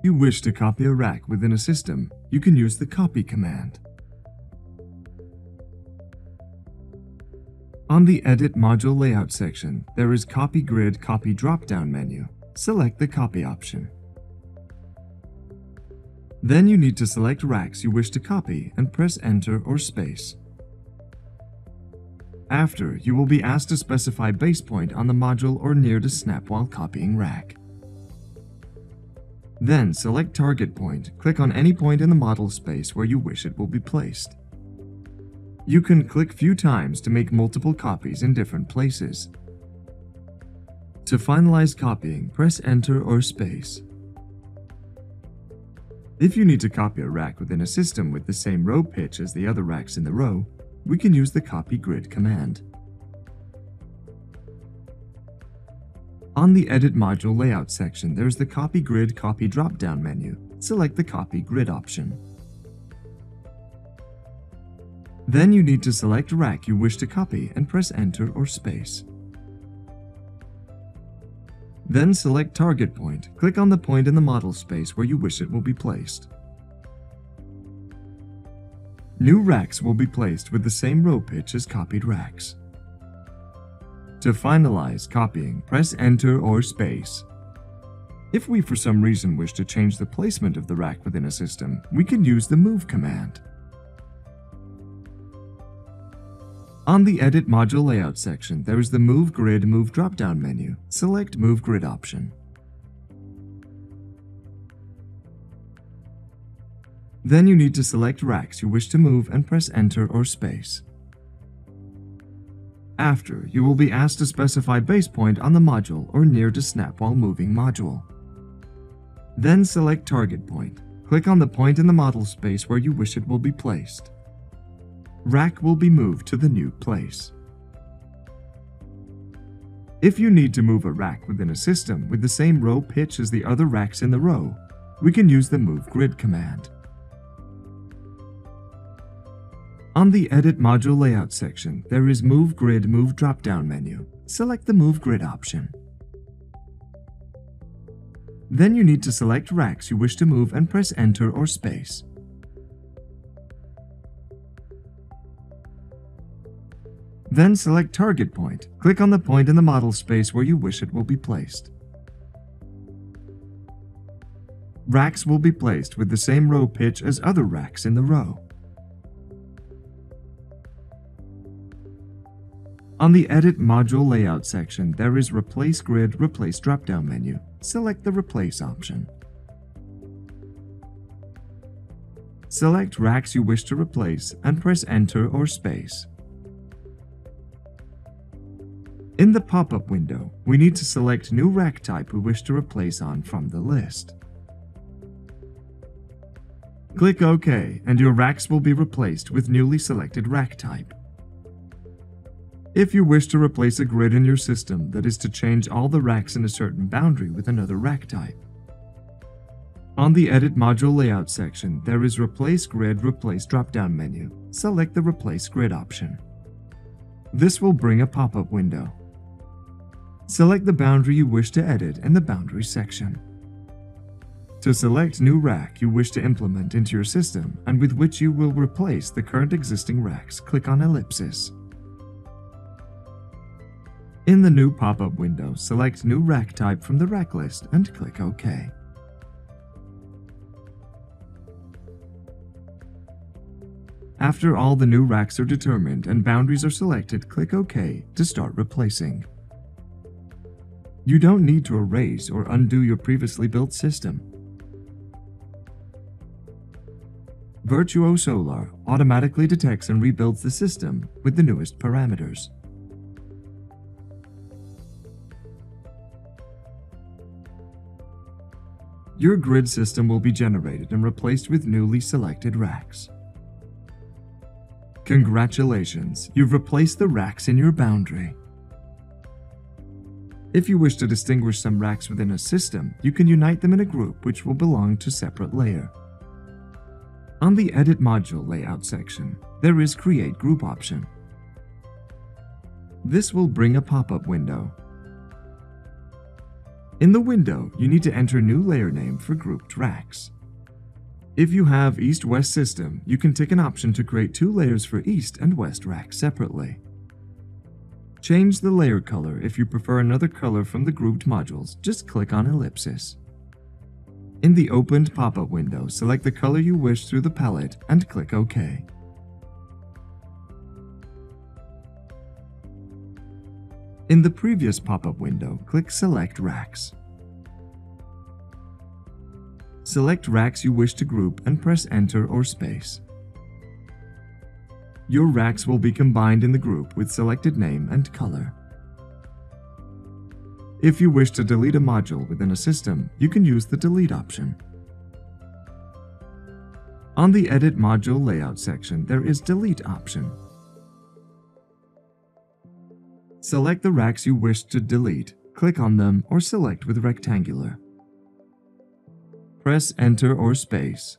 you wish to copy a rack within a system, you can use the copy command. On the Edit Module Layout section, there is Copy Grid Copy drop-down menu. Select the Copy option. Then you need to select racks you wish to copy and press Enter or Space. After, you will be asked to specify base point on the module or near to snap while copying rack. Then select Target Point, click on any point in the model space where you wish it will be placed. You can click few times to make multiple copies in different places. To finalize copying, press Enter or Space. If you need to copy a rack within a system with the same row pitch as the other racks in the row, we can use the Copy Grid command. On the Edit Module Layout section, there is the Copy Grid Copy drop-down menu. Select the Copy Grid option. Then you need to select rack you wish to copy and press Enter or Space. Then select Target Point, click on the point in the model space where you wish it will be placed. New racks will be placed with the same row pitch as copied racks. To finalize copying, press Enter or Space. If we for some reason wish to change the placement of the rack within a system, we can use the Move command. On the Edit Module Layout section, there is the Move Grid Move drop-down menu. Select Move Grid option. Then you need to select racks you wish to move and press Enter or Space. After, you will be asked to specify base point on the module or near to snap while moving module. Then select Target Point. Click on the point in the model space where you wish it will be placed. Rack will be moved to the new place. If you need to move a rack within a system with the same row pitch as the other racks in the row, we can use the Move Grid command. On the Edit Module Layout section, there is Move Grid Move drop-down menu. Select the Move Grid option. Then you need to select racks you wish to move and press Enter or Space. Then select Target Point. Click on the point in the model space where you wish it will be placed. Racks will be placed with the same row pitch as other racks in the row. On the Edit Module Layout section, there is Replace Grid Replace drop-down menu. Select the Replace option. Select racks you wish to replace and press Enter or Space. In the pop-up window, we need to select new rack type we wish to replace on from the list. Click OK, and your racks will be replaced with newly selected rack type. If you wish to replace a grid in your system, that is to change all the racks in a certain boundary with another rack type. On the Edit Module Layout section, there is Replace Grid Replace drop-down menu. Select the Replace Grid option. This will bring a pop-up window. Select the boundary you wish to edit in the Boundary section. To select new rack you wish to implement into your system and with which you will replace the current existing racks, click on Ellipsis. In the new pop-up window, select New Rack Type from the rack list and click OK. After all the new racks are determined and boundaries are selected, click OK to start replacing. You don't need to erase or undo your previously built system. Virto-Solar automatically detects and rebuilds the system with the newest parameters. Your grid system will be generated and replaced with newly selected racks. Congratulations, you've replaced the racks in your boundary. If you wish to distinguish some racks within a system, you can unite them in a group which will belong to a separate layer. On the Edit Module Layout section, there is Create Group option. This will bring a pop-up window. In the window, you need to enter new layer name for grouped racks. If you have East-West system, you can tick an option to create 2 layers for East and West racks separately. Change the layer color if you prefer another color from the grouped modules, just click on ellipsis. In the opened pop-up window, select the color you wish through the palette and click OK. In the previous pop-up window, click Select Racks. Select racks you wish to group and press Enter or Space. Your racks will be combined in the group with selected name and color. If you wish to delete a module within a system, you can use the Delete option. On the Edit Module Layout section, there is Delete option. Select the racks you wish to delete, click on them, or select with rectangular. Press Enter or Space.